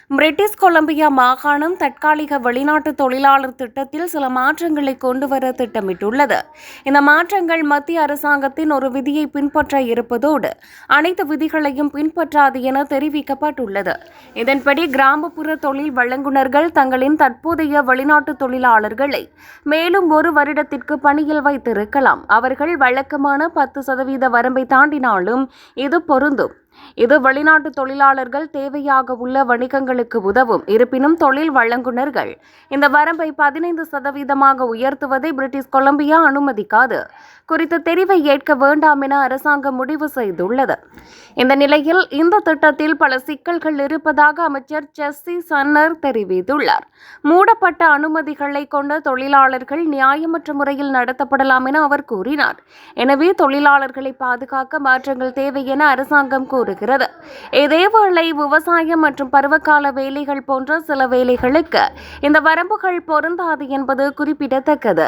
British Columbia மாகாணம் தற்காலிக வெளிநாட்டு தொழிலாளர் திட்டத்தில் சில மாற்றங்களை கொண்டுவர திட்டமிட்டுள்ளது. இந்த மாற்றங்கள் மத்திய அரசாங்கத்தின் ஒரு விதியை பின்பற்ற இருப்பதோடு அனைத்து விதிகளையும் பின்பற்றாது என தெரிவிக்கப்பட்டுள்ளது. இதன்படி கிராமப்புற தொழில் வழங்குநர்கள் தங்களின் தற்போதைய வெளிநாட்டு தொழிலாளர்களை மேலும் 1 வருடத்திற்கு பணியில் வைத்திருக்கலாம். அவர்கள் வழக்கமான 10% வரம்பை தாண்டினாலும் இது பொருந்தும். இது வெளிநாட்டு தொழிலாளர்கள் தேவையாக உள்ள வணிகங்களுக்கு உதவும். இருப்பினும் தொழில் வழங்குநர்கள் இந்த வரம்பை 15% உயர்த்துவதை பிரிட்டிஷ் கொலம்பியா அனுமதிக்காது. குறித்த தெரிவை ஏற்க வேண்டாம் என அரசாங்கம் முடிவு செய்துள்ளது. இந்த நிலையில் இந்த திட்டத்தில் பல சிக்கல்கள் இருப்பதாக அமைச்சர் ஜெஸ்ஸி சன்னர் தெரிவித்துள்ளார். மூடப்பட்ட அனுமதிகளை கொண்ட தொழிலாளர்கள் நியாயமற்ற முறையில் நடத்தப்படலாம் என அவர் கூறினார். எனவே தொழிலாளர்களை பாதுகாக்க மாற்றங்கள் தேவை என அரசாங்கம் கூறுகிறது. இதேவேளை விவசாயம் மற்றும் பருவகால வேலைகள் போன்ற சில வேலைகளுக்கு இந்த வரம்புகள் பொருந்தாது என்பது குறிப்பிடத்தக்கது.